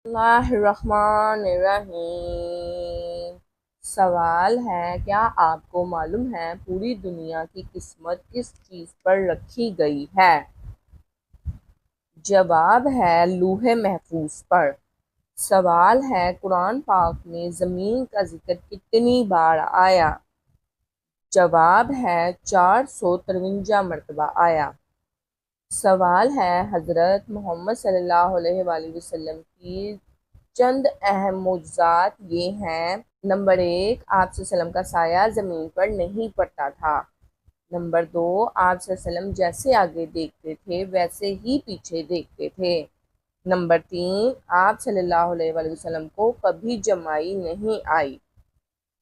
اللہ الرحمن الرحیم۔ سوال ہے، کیا آپ کو معلوم ہے پوری دنیا کی قسمت کس چیز پر رکھی گئی ہے؟ جواب ہے لوح محفوظ پر۔ سوال ہے، قرآن پاک میں زمین کا ذکر کتنی بار آیا؟ جواب ہے 453 مرتبہ آیا۔ سوال ہے، حضرت محمد صلی اللہ علیہ وآلہ وسلم کی چند اہم معجزات یہ ہیں۔ نمبر 1، آپ صلی اللہ علیہ وسلم کا سایہ زمین پر نہیں پڑتا تھا۔ نمبر 2، آپ صلی اللہ علیہ وسلم جیسے آگے دیکھتے تھے ویسے ہی پیچھے دیکھتے تھے۔ نمبر 3، آپ صلی اللہ علیہ وآلہ وسلم کو کبھی جمائی نہیں آئی۔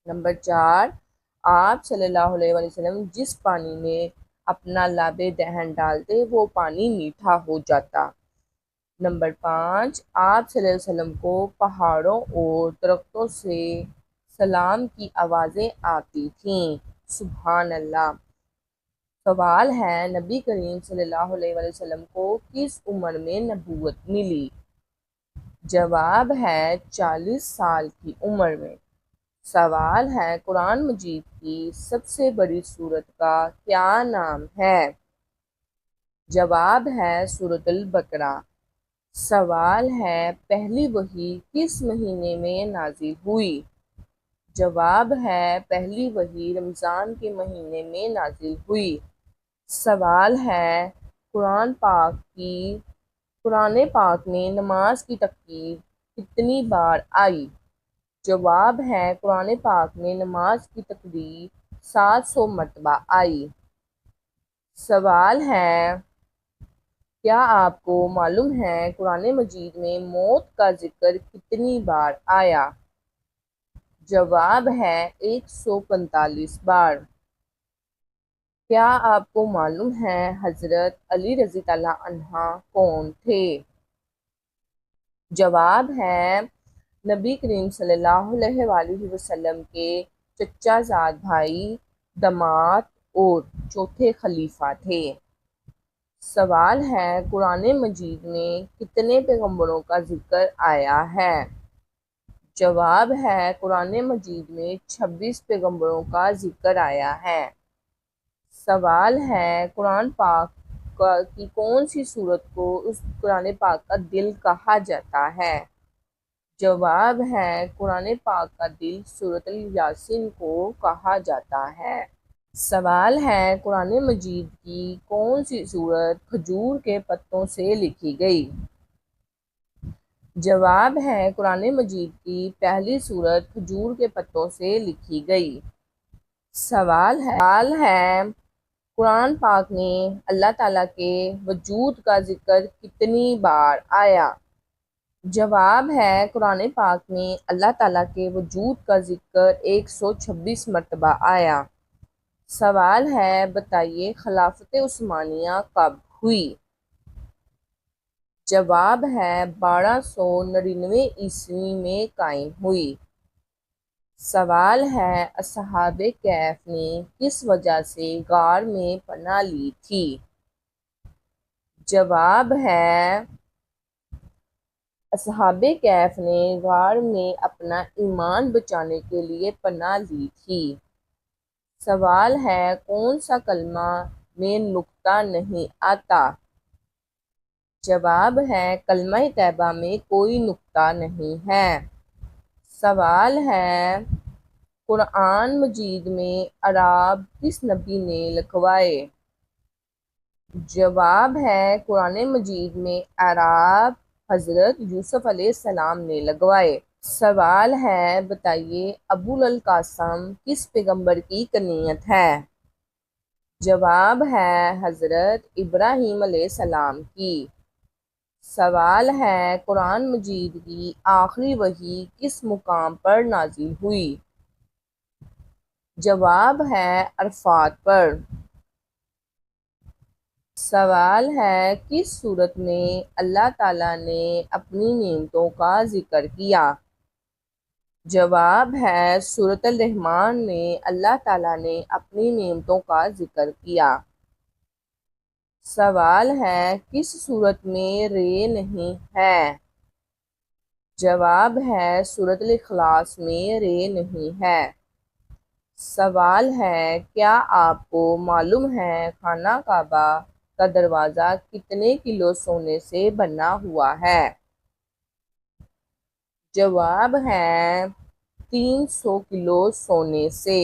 نمبر 4، آپ صلی اللہ علیہ وآلہ وسلم جس پانی میں اپنا لب دہن ڈالتے وہ پانی میٹھا ہو جاتا۔ نمبر 5، آپ صلی اللہ علیہ وسلم کو پہاڑوں اور درختوں سے سلام کی آوازیں آتی تھیں۔ سبحان اللہ۔ سوال ہے، نبی کریم صلی اللہ علیہ وآلہ وسلم کو کس عمر میں نبوت ملی؟ جواب ہے 40 سال کی عمر میں۔ سوال ہے، قرآن مجید کی سب سے بڑی سورت کا کیا نام ہے؟ جواب ہے سورۃ البقرہ۔ سوال ہے، پہلی وحی کس مہینے میں نازل ہوئی؟ جواب ہے پہلی وحی رمضان کے مہینے میں نازل ہوئی۔ سوال ہے، قرآن پاک میں نماز کی تقریر کتنی بار آئی؟ جواب ہے قرآن پاک میں نماز کی تقریر 700 مرتبہ آئی۔ سوال ہے، کیا آپ کو معلوم ہے قرآن مجید میں موت کا ذکر کتنی بار آیا؟ جواب ہے 145 بار۔ کیا آپ کو معلوم ہے حضرت علی رضی اللہ عنہ کون تھے؟ جواب ہے نبی کریم صلی اللہ علیہ وآلہ وسلم کے چچا زاد بھائی، داماد اور چوتھے خلیفہ تھے۔ سوال ہے، قرآن مجید میں کتنے پیغمبروں کا ذکر آیا ہے؟ جواب ہے قرآن مجید میں 26 پیغمبروں کا ذکر آیا ہے۔ سوال ہے، قرآن پاک کی کون سی سورت کو اس قرآن پاک کا دل کہا جاتا ہے؟ جواب ہے قرآن پاک کا دل سورۃ الیاسین کو کہا جاتا ہے۔ سوال ہے، قرآن مجید کی کون سی سورت کھجور کے پتوں سے لکھی گئی؟ جواب ہے قرآن مجید کی پہلی سورت کھجور کے پتوں سے لکھی گئی۔ سوال ہے، قرآن پاک میں اللہ تعالیٰ کے وجود کا ذکر کتنی بار آیا؟ جواب ہے قرآن پاک میں اللہ تعالیٰ کے وجود کا ذکر 126 مرتبہ آیا۔ سوال ہے، بتائیے خلافت عثمانیہ کب ہوئی؟ جواب ہے 1299 عیسوی میں قائم ہوئی۔ سوال ہے، اصحاب کہف نے کس وجہ سے غار میں پناہ لی تھی؟ جواب ہے اصحاب کہف نے غار میں اپنا ایمان بچانے کے لیے پناہ لی تھی۔ سوال ہے، کون سا کلمہ میں نقطہ نہیں آتا؟ جواب ہے کلمہ طیبہ میں کوئی نقطہ نہیں ہے۔ سوال ہے، قرآن مجید میں اعراب کس نبی نے لکھوائے؟ جواب ہے قرآن مجید میں اعراب حضرت یوسف علیہ السلام نے لگوائے۔ سوال ہے، بتائیے ابو القاسم کس پیغمبر کی کنیت ہے؟ جواب ہے حضرت ابراہیم علیہ السلام کی۔ سوال ہے، قرآن مجید کی آخری وحی کس مقام پر نازل ہوئی؟ جواب ہے عرفات پر۔ سوال ہے، کس سورت میں اللہ تعالیٰ نے اپنی نعمتوں کا ذکر کیا؟ جواب ہے سورۃ الرحمن میں اللہ تعالیٰ نے اپنی نعمتوں کا ذکر کیا۔ سوال ہے، کس سورت میں رے نہیں ہے؟ جواب ہے سورۃ الاخلاص میں رے نہیں ہے۔ سوال ہے کیا آپ کو معلوم ہے خانہ کعبہ کا دروازہ کتنے کلو سونے سے بنا ہوا ہے؟ جواب ہے 300 کلو سونے سے۔